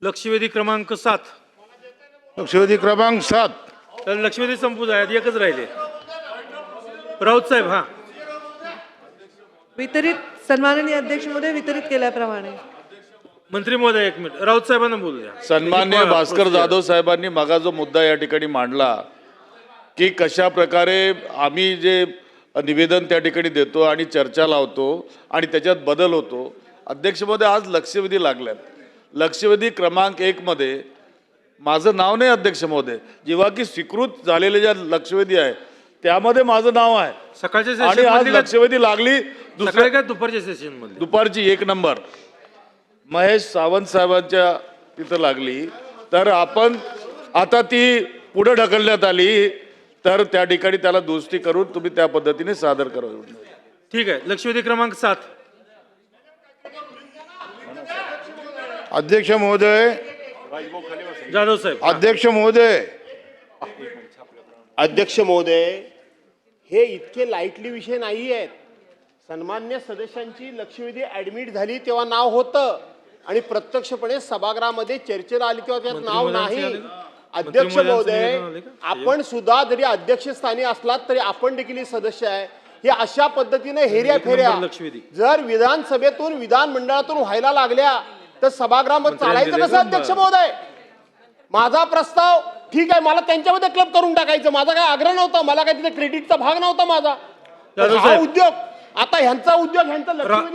लक्षवेधी क्रमांक 7. लक्षवेधी क्रमांक 7. तर लक्षवेधी संपून आहेत, एकच राहिले. राऊत साहेब. हा, वितरित सन्माननीय अध्यक्ष महोदय, वितरित केल्याप्रमाणे मंत्री महोदय एक मिनिट, राऊत साहेबांना बोलू द्या. सन्माननीय भास्कर जाधव साहेबांनी मागा जो मुद्दा या ठिकाणी मांडला की कशा प्रकारे आम्ही जे निवेदन त्या ठिकाणी देतो आणि चर्चा लावतो आणि त्याच्यात बदल होतो. अध्यक्ष महोदय, आज लक्षवेधी लागल्यात. लक्षवेधी क्रमांक 1 मध्ये माझं नाव नाही अध्यक्ष महोदय, जेव्हा की स्वीकृत झालेले ज्या लक्षवेधी आहे त्यामध्ये माझं नाव आहे. सकाळच्या आणि आज सेशन लक्षवेधी लागली सकाळी का दुपारच्या सेशन मध्ये? दुपारची 1 नंबर महेश सावंत साहेबांच्या तिथं लागली. तर आपण आता ती पुढे ढकलण्यात आली, तर त्या ठिकाणी त्याला दुरुस्ती करून तुम्ही त्या पद्धतीने सादर करा. ठीक आहे. लक्षवेधी क्रमांक 7. अध्यक्ष महोदय, जाधव साहेब. अध्यक्ष महोदय, अध्यक्ष महोदय, हे इतके लाईटली विषय नाही आहेत. सन्मान्य सदस्यांची लक्षवेधी ऍडमिट झाली तेव्हा नाव होतं आणि प्रत्यक्षपणे सभागृहामध्ये चर्चेला आली तेव्हा त्यात नाव नाही. अध्यक्ष महोदय, आपण सुद्धा जरी अध्यक्षस्थानी असलात तरी आपण देखील सदस्य आहे. हे अशा पद्धतीने हेऱ्या फेऱ्या जर विधानसभेतून विधानमंडळातून व्हायला लागल्या तर सभागृहामध्ये चालायचं कसं? अध्यक्ष महोदय, माझा प्रस्ताव ठीक आहे, मला त्यांच्यामध्ये क्लब करून टाकायचं, माझा काय आग्रह नव्हता, मला काय तिथे क्रेडिटचा भाग नव्हता माझा. हा उद्योग आता ह्यांचा उद्योग, ह्यांचा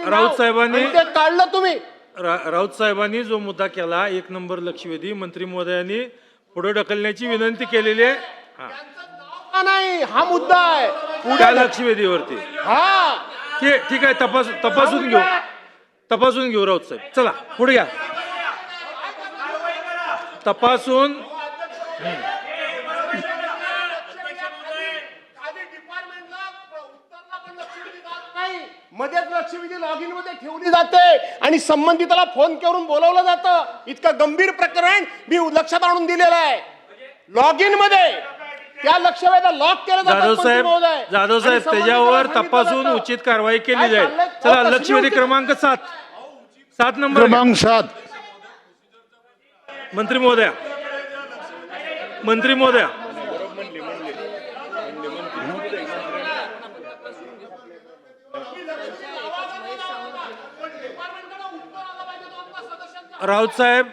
राऊत साहेबांनी ते काढलं तुम्ही. राऊत साहेबांनी जो मुद्दा केला 1 नंबर लक्षवेधी, मंत्री महोदयांनी पुढे ढकलण्याची विनंती केलेली आहे. हा नाही, हा मुद्दा आहे त्या लक्षवेधीवरती. हा ठीक आहे, तपासून घेऊ राऊत साहेब. चला पुढे घ्या. तपासून मध्येच लक्षवेधी लॉग इन मध्ये ठेवली जाते आणि संबंधिताला फोन करून बोलवलं जातं. इतकं गंभीर प्रकरण मी लक्षात आणून दिलेलं आहे. लॉग इन मध्ये त्या लक्षवेधी लॉक केलं जातं. जाधव साहेब, त्याच्यावर तपासून उचित कारवाई केली जाईल. चला लक्षवेधी क्रमांक 7 नंबर क्रमांक 7. मंत्री महोदया. राऊत साहेब,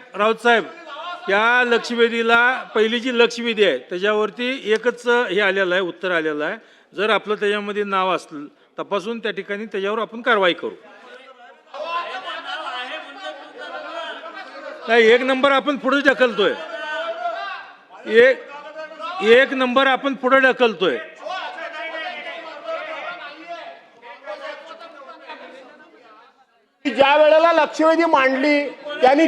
या लक्षवेधीला पहिली जी लक्षवेधी आहे त्याच्यावरती एकच हे आलेलं आहे, उत्तर आलेलं आहे. जर आपलं त्याच्यामध्ये नाव असलं तपासून त्या ठिकाणी त्याच्यावर आपण कारवाई करू. नाही, 1 नंबर आपण पुढे ढकलतोय. एक नंबर आपण पुढे ढकलतोय. ज्या वेळेला लक्षवेधी मांडली त्यांनी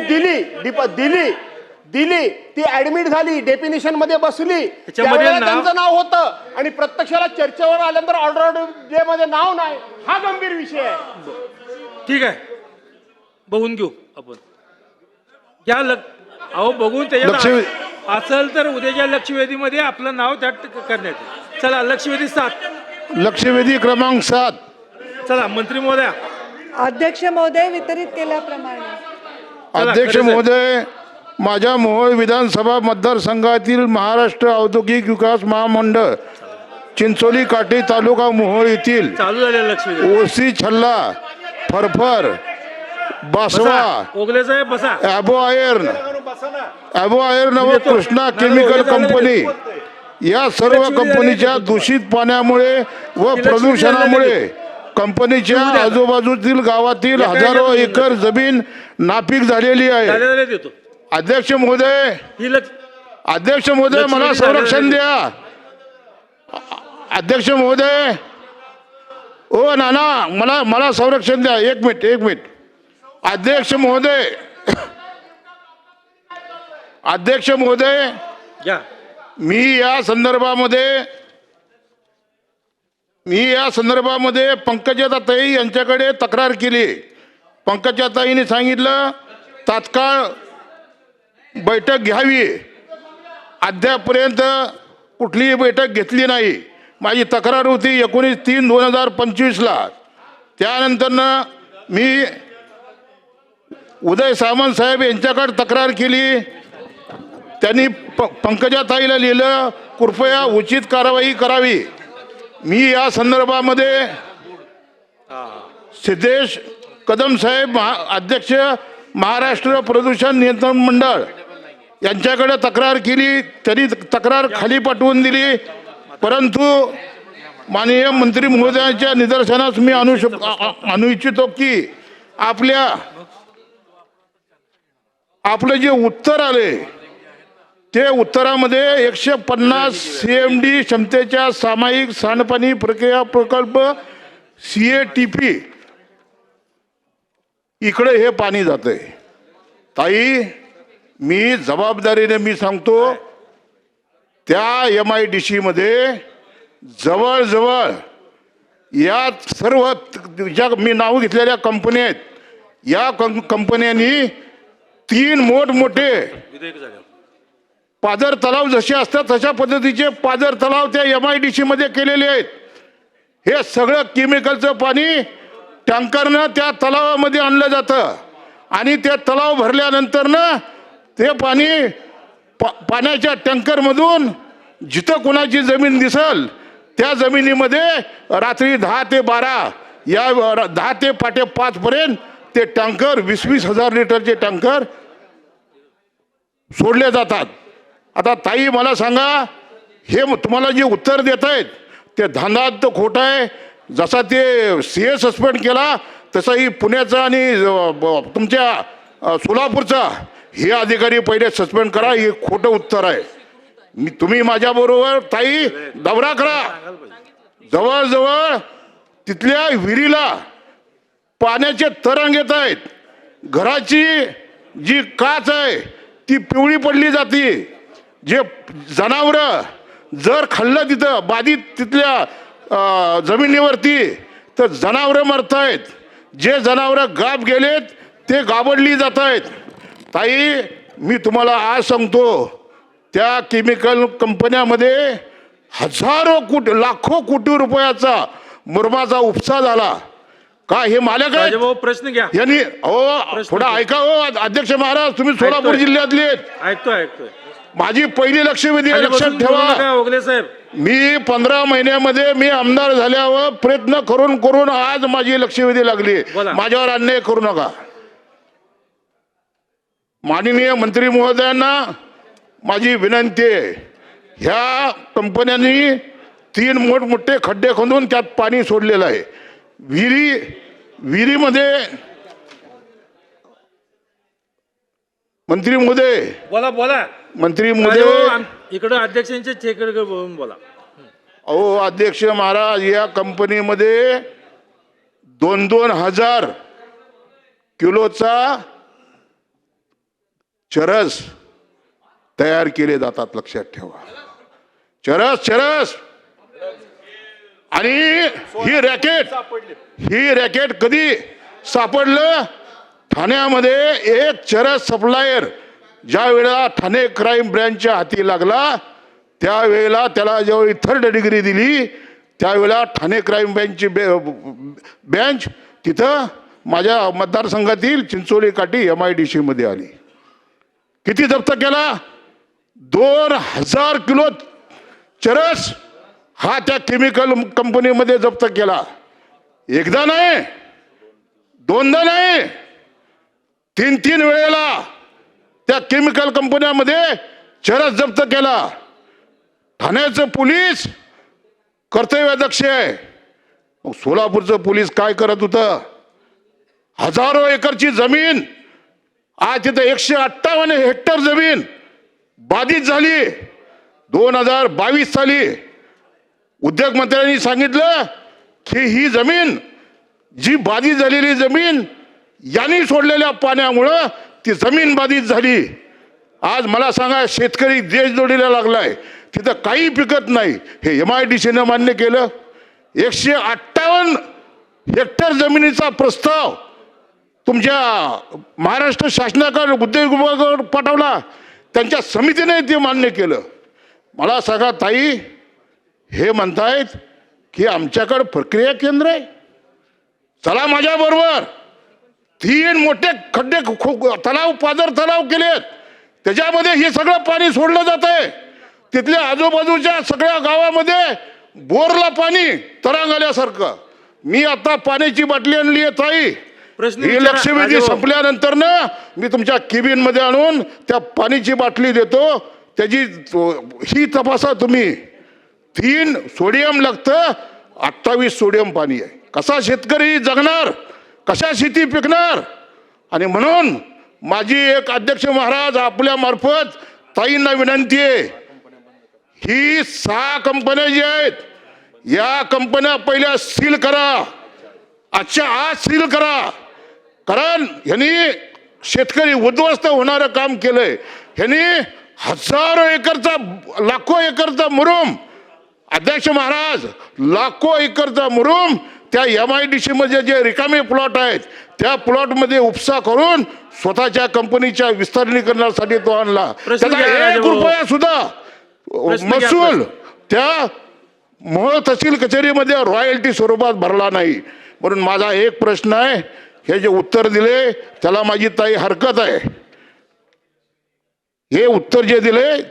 दिली ती ऍडमिट झाली, डेफिनेशन मध्ये बसली, त्यावेळेला त्यांचं नाव होतं आणि प्रत्यक्षाला चर्चेवर आल्यानंतर ऑर्डर डे मध्ये नाव नाही. हा गंभीर विषय आहे. ठीक आहे, बघून घेऊ आपण. बघून त्याच्यात असेल तर उद्याच्या लक्षवेधीमध्ये आपलं नाव त्यात करण्यात येईल. चला लक्षवेधी 7. लक्षवेधी क्रमांक 7. चला मंत्री महोदया. अध्यक्ष महोदय, वितरित केल्याप्रमाणे अध्यक्ष महोदय, माझ्या मोहोळ विधानसभा मतदारसंघातील महाराष्ट्र औद्योगिक विकास महामंडळ चिंचोली काठी तालुका मोहोळ येथील चालू झालेलं लक्षवेधी ओसी छल्ला फरफर बासवा ओगले साहेब बसा. ॲबो आयर्न व कृष्णा केमिकल कंपनी या सर्व कंपनीच्या दूषित पाण्यामुळे व प्रदूषणामुळे कंपनीच्या आजूबाजूतील गावातील हजारो एकर जमीन नापीक झालेली आहे. देतो. अध्यक्ष महोदय, मला संरक्षण द्या. अध्यक्ष महोदय, ओ नाना, मला संरक्षण द्या. एक मिनिट. अध्यक्ष महोदय, मी या संदर्भामध्ये पंकजाताई यांच्याकडे तक्रार केली. पंकजाताईने सांगितलं तात्काळ बैठक घ्यावी. अद्यापर्यंत कुठलीही बैठक घेतली नाही. माझी तक्रार होती 19/3/2025 ला. त्यानंतर मी उदय सामंत साहेब यांच्याकडे तक्रार केली. त्यांनी पंकजाताईला लिहिलं कृपया उचित कारवाई करावी. मी या संदर्भामध्ये सिद्धेश कदम साहेब अध्यक्ष महाराष्ट्र प्रदूषण नियंत्रण मंडळ यांच्याकडे तक्रार केली. त्यांनी तक्रार खाली पाठवून दिली. परंतु माननीय मंत्री महोदयांच्या निदर्शनास मी आणू इच्छितो की आपलं जे उत्तर आले ते उत्तरामध्ये 150 CMD क्षमतेच्या सामायिक सांडपाणी प्रक्रिया प्रकल्प CATP इकडे हे पाणी जातंय. ताई मी जबाबदारीने मी सांगतो त्या MIDC मध्ये जवळजवळ या सर्व ज्या मी नाव घेतलेल्या कंपन्या आहेत या कंपन्यांनी 3 मोठमोठे पाझर तलाव जसे असतात तशा पद्धतीचे पाझर तलाव त्या MIDC मध्ये केलेले आहेत. हे सगळं केमिकलचं पाणी टँकरनं त्या तलावामध्ये आणलं जातं आणि ते तलाव भरल्यानंतर ना ते पाणी पाण्याच्या टँकरमधून जिथं कोणाची जमीन दिसल त्या जमिनीमध्ये रात्री 10 ते 12 या 10 ते पाटे 5 पर्यंत ते टँकर 20-20 हजार लिटरचे टँकर सोडले जातात. आता ताई मला सांगा हे तुम्हाला जे उत्तर देत आहेत ते धांदात खोटं आहे. जसा ते CA सस्पेंड केला तसाही पुण्याचा आणि तुमच्या सोलापूरचा हे अधिकारी पहिले सस्पेंड करा. हे खोटं उत्तर आहे. तुम्ही माझ्याबरोबर ताई दौरा करा. जवळजवळ तिथल्या विहिरीला पाण्याचे तरंग येत आहेत. घराची जी काच आहे ती पिवळी पडली जाते. जे जनावरं जर खाल्लं तिथं बाधित तिथल्या जमिनीवरती तर जनावरं मरत आहेत. जे जनावरं गाब गेलेत ते गाबडली जात आहेत. ताई मी तुम्हाला आज सांगतो त्या केमिकल कंपन्यामध्ये लाखो कोटी रुपयाचा मुरमाचा उपसा झाला. का हे मालक आहे प्रश्न घ्या यांनी थोडा ऐका अध्यक्ष महाराज तुम्ही सोलापूर जिल्ह्यातले ऐकतोय माझी पहिली लक्षवेधी लक्षात ठेवा. ओगले साहेब मी 15 महिन्यामध्ये मी आमदार झाल्यावर प्रयत्न करून आज माझी लक्षवेधी लागली. माझ्यावर अन्याय करू नका. माननीय मंत्री महोदयांना माझी विनंती आहे ह्या कंपन्यांनी 3 मोठमोठे खड्डे खोदून त्यात पाणी सोडलेलं आहे. विहिरीमध्ये मंत्री महोदय बोला मंत्री महोदय इकडे अध्यक्षांच्या चेकडे बघून बोला. अहो अध्यक्ष महाराज या कंपनीमध्ये 2-2 हजार किलोचा चरस तयार केले जातात. लक्षात ठेवा. चरस आणि ही रॅकेट कधी सापडलं ठाण्यामध्ये एक चरस सप्लायर ज्या वेळेला ठाणे क्राईम ब्रँचच्या हाती लागला त्यावेळेला त्याला ज्यावेळी 3rd डिग्री दिली त्यावेळेला ठाणे क्राईम ब्रँचची बेंच तिथं माझ्या मतदारसंघातील चिंचोली काठी MIDC मध्ये आली. किती जप्त केला 2000 किलो चरस हा त्या केमिकल कंपनीमध्ये जप्त केला. एकदा नाही 2दा नाही 3 वेळेला त्या केमिकल कंपन्यामध्ये चरस जप्त केला. ठाण्याचं पोलीस कर्तव्यदक्ष आहे. सोलापूरचं पोलीस काय करत होतं हजारो एकरची जमीन आज तिथे 158 हेक्टर जमीन बाधित झाली. 2022 साली उद्योग मंत्र्यांनी सांगितलं की ही जमीन जी बाधित झालेली जमीन यांनी सोडलेल्या पाण्यामुळं ती जमीन बाधित झाली. आज मला सांगा शेतकरी देश जोडीला लागलाय तिथं काही पिकत नाही. हे MIDCनं मान्य केलं. 158 हेक्टर जमिनीचा प्रस्ताव तुमच्या महाराष्ट्र शासनाकडे उद्योग विभागावर पाठवला. त्यांच्या समितीने ते मान्य केलं. मला सांगा ताई हे म्हणतायत की आमच्याकडे प्रक्रिया केंद्र आहे. चला माझ्याबरोबर 3 मोठे खड्डे तलाव, पाझर तलाव केलेत, त्याच्यामध्ये हे सगळं पाणी सोडलं जात आहे. तिथल्या आजूबाजूच्या सगळ्या गावामध्ये बोरला पाणी तरंग आल्यासारखं. मी आता पाण्याची बाटली आणली आहे ताई, प्रश्न ही विचारा, लक्षवेधी राजाभाऊ. संपल्यानंतर ना मी तुमच्या केबिन मध्ये आणून त्या पाण्याची बाटली देतो, त्याची ही तपासा तुम्ही. 3 सोडियम लागतं, 28 सोडियम पाणी आहे. कसा शेतकरी जगणार, कशा शेती पिकणार? आणि म्हणून माझी एक अध्यक्ष महाराज आपल्या मार्फत ताईंना विनंती आहे, ही 6 कंपन्या ज्या आहेत या कंपन्या पहिल्या सील करा, आजच्या आज सील करा. कारण ह्यांनी शेतकरी उद्ध्वस्त होणारं काम केलंय. ह्यांनी हजारो एकरचा, लाखो एकरचा मुरुम, अध्यक्ष महाराज, लाखो एकरचा मुरुम त्या MIDC मध्ये जे रिकामे प्लॉट आहेत त्या प्लॉटमध्ये उपसा करून स्वतःच्या कंपनीच्या विस्तारीकरणासाठी तो आणला. प्रश्न त्याचा घ्या, 1 राजाभाऊ. रुपया सुद्धा प्रश्न घ्या, महसूल त्या मोहोळ तहसील कचेरीमध्ये रॉयल्टी स्वरूपात भरला नाही. म्हणून माझा एक प्रश्न आहे, हे जे उत्तर दिले त्याला माझी ताई हरकत आहे. हे उत्तर जे दिले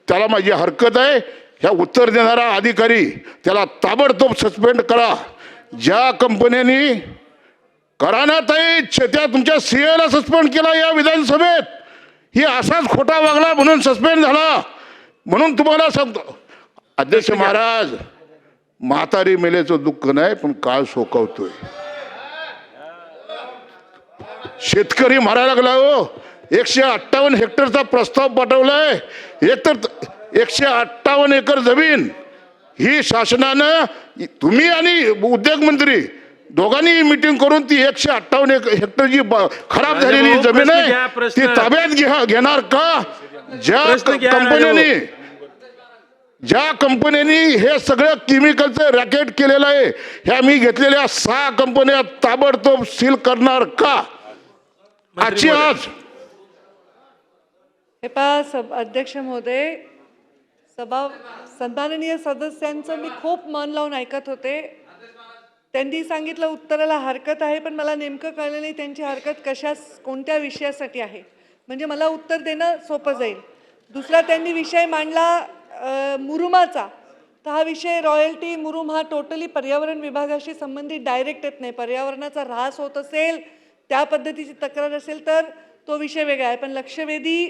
त्याला माझी हरकत आहे. ह्या उत्तर देणारा अधिकारी त्याला ताबडतोब सस्पेंड करा. ज्या कंपन्यांनी करा ना ताई, त्या तुमच्या CA ला सस्पेंड केला या विधानसभेत, ही असाच खोटा वागला म्हणून सस्पेंड झाला. म्हणून तुम्हाला सांगतो अध्यक्ष महाराज, म्हातारी मेलेचं दुःख नाही पण काळ सोकवतोय. शेतकरी मारायला लागला हो. 158 हेक्टरचा प्रस्ताव पाठवलाय. एक तर 158 एकर जमीन ही शासनानं, तुम्ही आणि उद्योग मंत्री दोघांनी मीटिंग करून ती 158 हेक्टर जी खराब झालेली राजाभाऊ, जमीन प्रश्न घ्या, आहे प्रश्न. ती ताब्यात घेणार का? प्रश्न घ्या, राजाभाऊ. ज्या कंपन्यांनी हे सगळं केमिकलचं रॅकेट केलेलं आहे, ह्या मी घेतलेल्या 6 कंपन्या ताबडतोब सील करणार का? आजची आज हे पहा अध्यक्ष महोदय, सन्माननीय सदस्यांचं मी खूप मन लावून ऐकत होते. त्यांनी सांगितलं उत्तराला हरकत आहे, पण मला नेमकं कळलं नाही त्यांची हरकत कोणत्या विषयासाठी आहे. म्हणजे मला उत्तर देणं सोपं जाईल. दुसरा त्यांनी विषय मांडला मुरुमाचा. तर हा विषय रॉयल्टी, मुरुम हा टोटली पर्यावरण विभागाशी संबंधित डायरेक्ट येत नाही. पर्यावरणाचा ऱ्हास होत असेल, त्या पद्धतीची तक्रार असेल तर तो विषय वेगळा आहे. पण लक्षवेधी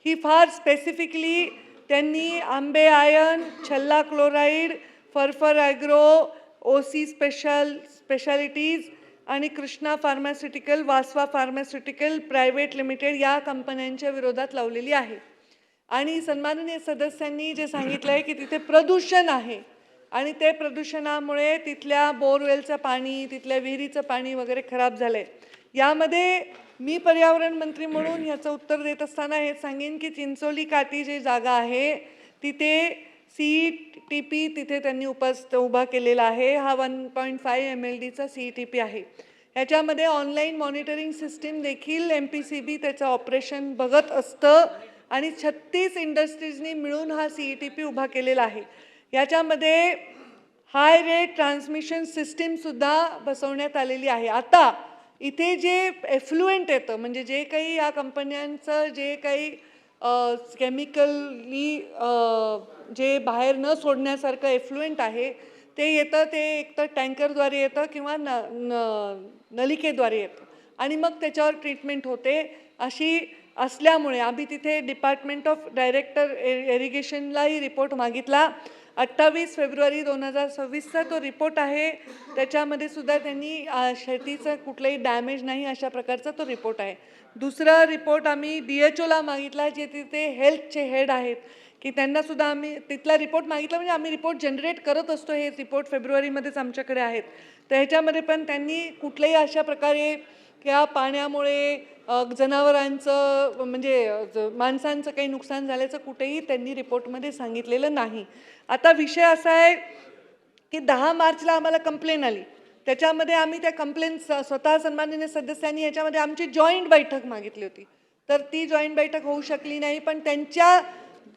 ही फार स्पेसिफिकली त्यांनी आंबे आयन, छल्ला क्लोराईड, फरफर ॲग्रो, OC स्पेशालिटीज आणि Krishna pharmaceutical, Vasava pharmaceutical private limited या कंपन्यांच्या विरोधात लावलेली आहे. आणि सन्माननीय सदस्यांनी जे सांगितलं आहे की तिथे प्रदूषण आहे आणि ते प्रदूषणामुळे तिथल्या बोरवेलचं पाणी, तिथल्या विहिरीचं पाणी वगैरे खराब झालं आहे. यामध्ये मी पर्यावरण मंत्री म्हणून याचं उत्तर देत असताना हे सांगेन की चिंचोली काठी जी जागा आहे तिथे CETP तिथे त्यांनी उभा केलेला आहे. हा 1.5 MLDचा CETP आहे. ह्याच्यामध्ये ऑनलाईन मॉनिटरिंग सिस्टीम देखील MPCB त्याचं ऑपरेशन बघत असतं आणि 36 इंडस्ट्रीजनी मिळून हा CETP उभा केलेला आहे. याच्यामध्ये हाय रेट ट्रान्समिशन सिस्टीमसुद्धा बसवण्यात आलेली आहे. आता इथे जे एफ्लुएंट येतं, म्हणजे जे काही या कंपन्यांचं जे काही केमिकली जे बाहेर न सोडण्यासारखं एफ्लुएंट आहे ते येतं, ते एकतर टँकरद्वारे येतं किंवा नलिकेद्वारे येतं आणि मग त्याच्यावर ट्रीटमेंट होते. अशी असल्यामुळे आम्ही तिथे डिपार्टमेंट ऑफ डायरेक्टर इरिगेशनलाही रिपोर्ट मागितला. 28 फेब्रुवारी 2026चा तो रिपोर्ट आहे. त्याच्यामध्ये सुद्धा त्यांनी शेतीचं कुठलंही डॅमेज नाही अशा प्रकारचा तो रिपोर्ट आहे. दुसरा रिपोर्ट आम्ही DHOला मागितला, जे तिथे हेल्थचे हेड आहेत की त्यांनासुद्धा आम्ही तिथला रिपोर्ट मागितला. म्हणजे आम्ही रिपोर्ट जनरेट करत असतो, हे रिपोर्ट फेब्रुवारीमध्येच आमच्याकडे आहेत. तर ह्याच्यामध्ये पण त्यांनी कुठल्याही अशा प्रकारे या पाण्यामुळे जनावरांचं म्हणजे माणसांचं काही नुकसान झाल्याचं कुठेही त्यांनी रिपोर्टमध्ये सांगितलेलं नाही. आता विषय असा आहे की 10 मार्चला आम्हाला कंप्लेन आली. त्याच्यामध्ये आम्ही त्या कंप्लेन स्वतः सन्माननीय सदस्यांनी याच्यामध्ये आमची जॉईंट बैठक मागितली होती. तर ती जॉईंट बैठक होऊ शकली नाही. पण त्यांच्या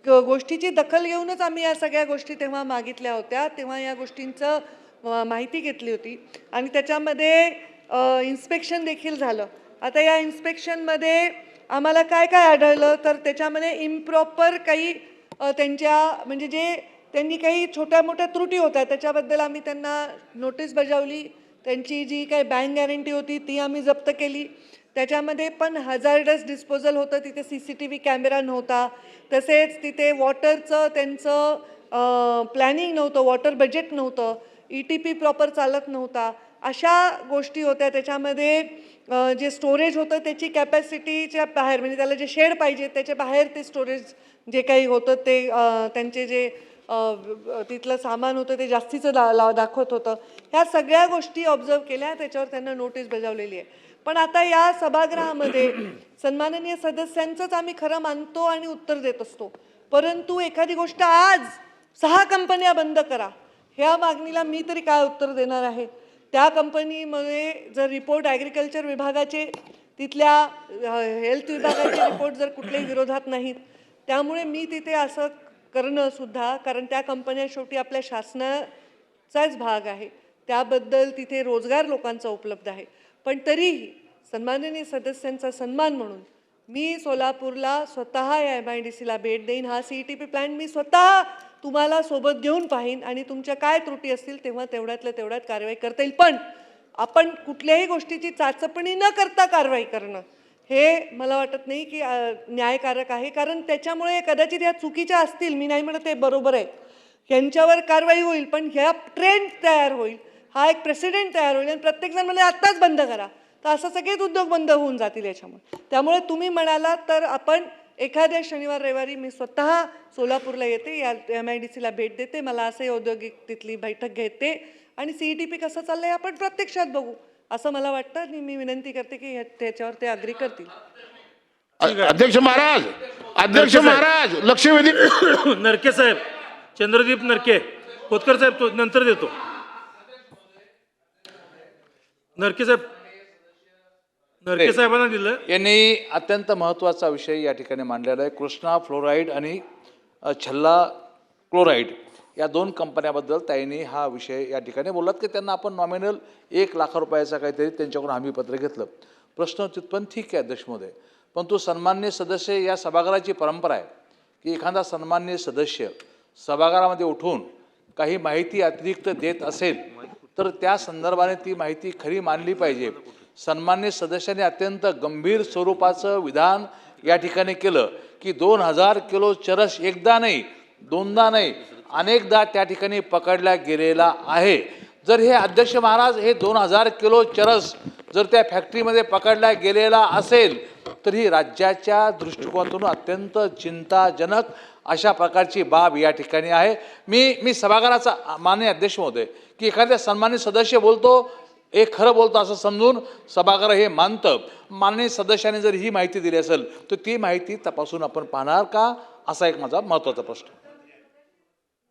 गोष्टीची दखल घेऊनच आम्ही या सगळ्या गोष्टी तेव्हा मागितल्या होत्या. तेव्हा या गोष्टींचं माहिती घेतली होती आणि त्याच्यामध्ये इन्स्पेक्शन देखील झालं. आता या इन्स्पेक्शनमध्ये आम्हाला काय काय आढळलं तर त्याच्यामध्ये इम्प्रॉपर काही त्यांच्या म्हणजे जे त्यांनी काही छोट्या मोठ्या त्रुटी होत्या त्याच्याबद्दल आम्ही त्यांना नोटीस बजावली. त्यांची जी काही बँक गॅरंटी होती ती आम्ही जप्त केली. त्याच्यामध्ये पण हजार्डस डिस्पोजल होतं, तिथे CCTV कॅमेरा नव्हता. तसेच तिथे वॉटरचं त्यांचं प्लॅनिंग नव्हतं, वॉटर बजेट नव्हतं, ETP प्रॉपर चालत नव्हता. अशा गोष्टी होत्या. त्याच्यामध्ये जे स्टोरेज होतं त्याची कॅपॅसिटीच्या बाहेर म्हणजे त्याला जे शेड पाहिजे त्याच्या बाहेर ते स्टोरेज जे काही होतं ते त्यांचे जे तिथलं सामान होतं ते जास्तीचं दाखवत होतं. ह्या सगळ्या गोष्टी ऑब्झर्व केल्या, त्याच्यावर त्यांना नोटीस बजावलेली आहे. पण आता या सभागृहामध्ये सन्माननीय सदस्यांचंच आम्ही खरं मानतो आणि उत्तर देत असतो, परंतु एखादी गोष्ट आज 6 कंपन्या बंद करा ह्या मागणीला मी तरी काय उत्तर देणार आहे. त्या कंपनीमध्ये जर रिपोर्ट ॲग्रिकल्चर विभागाचे तिथल्या हेल्थ विभागाचे रिपोर्ट जर कुठल्याही विरोधात नाहीत, त्यामुळे मी तिथे असं करणं सुद्धा, कारण त्या कंपन्या शेवटी आपल्या शासनाचाच भाग आहे, त्याबद्दल तिथे रोजगार लोकांचा उपलब्ध आहे. पण तरीही सन्माननीय सदस्यांचा सन्मान म्हणून मी सोलापूरला स्वतः या MIDCला भेट देईन. हा CETP प्लॅन मी स्वतः तुम्हाला सोबत घेऊन पाहीन आणि तुमच्या काय त्रुटी असतील तेव्हा तेवढ्यातल्या तेवढ्यात कारवाई करता येईल. पण आपण कुठल्याही गोष्टीची चाचपणी न करता कारवाई करणं हे मला वाटत नाही की न्यायकारक आहे, कारण त्याच्यामुळे कदाचित ह्या चुकीच्या असतील, मी नाही म्हणत ते बरोबर आहे, यांच्यावर कारवाई होईल, पण ह्या ट्रेंड तयार होईल, हा एक प्रेसिडेंट तयार होईल आणि प्रत्येकजण म्हणजे आत्ताच बंद करा, तर असं सगळेच उद्योग बंद होऊन जातील याच्यामुळे. त्यामुळे तुम्ही म्हणाला तर आपण एखाद्या शनिवार रविवारी मी स्वतः सोलापूरला येते, या MIDCला भेट देते, मला असंही औद्योगिक तिथली बैठक घेते आणि CETP कसं चाललंय आपण प्रत्यक्षात बघू असं मला वाटतं. आणि मी विनंती करते की त्याच्यावर ते अग्री करतील. अध्यक्ष महाराज लक्षवेधी नरके साहेब, चंद्रदीप नरके, खोतकर साहेब तो नंतर देतो. नरके साहेबांना दिलं. यांनी अत्यंत महत्त्वाचा विषय या ठिकाणी मांडलेला आहे. कृष्णा फ्लोराईड आणि छल्ला क्लोराईड या 2 कंपन्याबद्दल त्यांनी हा विषय या ठिकाणी बोललात की त्यांना आपण नॉमिनल 1 लाख रुपयाचा काहीतरी त्यांच्याकडून हमीपत्र घेतलं. प्रश्न तिथपर्यंत ठीक आहे अध्यक्ष महोदय, परंतु सन्माननीय सदस्य या सभागृहाची परंपरा आहे की एखादा सन्माननीय सदस्य सभागृहामध्ये उठून काही माहिती अतिरिक्त देत असेल तर त्या संदर्भाने ती माहिती खरी मानली पाहिजे. सन्माननीय सदस्यांनी अत्यंत गंभीर स्वरूपाचं विधान या ठिकाणी केलं की 2000 किलो चरस एकदा नाही, दोनदा नाही, अनेकदा त्या ठिकाणी पकडला गेलेला आहे. जर हे अध्यक्ष महाराज हे 2000 किलो चरस जर त्या फॅक्टरीमध्ये पकडला गेलेला असेल तर ही राज्याच्या दृष्टिकोनातून अत्यंत चिंताजनक अशा प्रकारची बाब या ठिकाणी आहे. मी सभागृहाचा माननीय अध्यक्ष महोदय की एखाद्या सन्मानित सदस्य बोलतो एक खरं बोलतो असं समजून सभागृह हे मानतं. माननीय सदस्याने जर ही माहिती दिली असेल तर ती माहिती तपासून आपण पाहणार का, असा एक माझा महत्त्वाचा प्रश्न.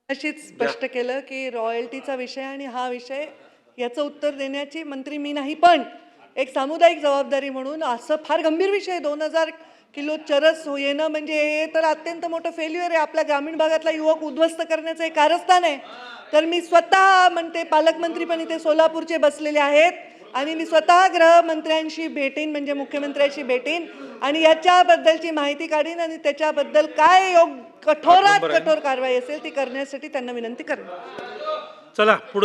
अशीच स्पष्ट केलं की रॉयल्टीचा विषय आणि हा विषय याचं उत्तर देण्याची मंत्री मी नाही, पण एक सामुदायिक जबाबदारी म्हणून असं फार गंभीर विषय 2000 किलो चरस येणं म्हणजे हे तर अत्यंत मोठं फेल्युअर आहे. आपल्या ग्रामीण भागातला युवक उद्ध्वस्त करण्याचं एक कारस्थान आहे. तर मी स्वतः म्हणते, पालकमंत्री पण इथे सोलापूरचे बसलेले आहेत आणि मी स्वतः गृहमंत्र्यांशी भेटेन म्हणजे मुख्यमंत्र्यांशी भेटेन आणि याच्याबद्दलची माहिती काढीन आणि त्याच्याबद्दल काय कठोरात कठोर कारवाई असेल ती करण्यासाठी त्यांना विनंती करेन. चला पुढे.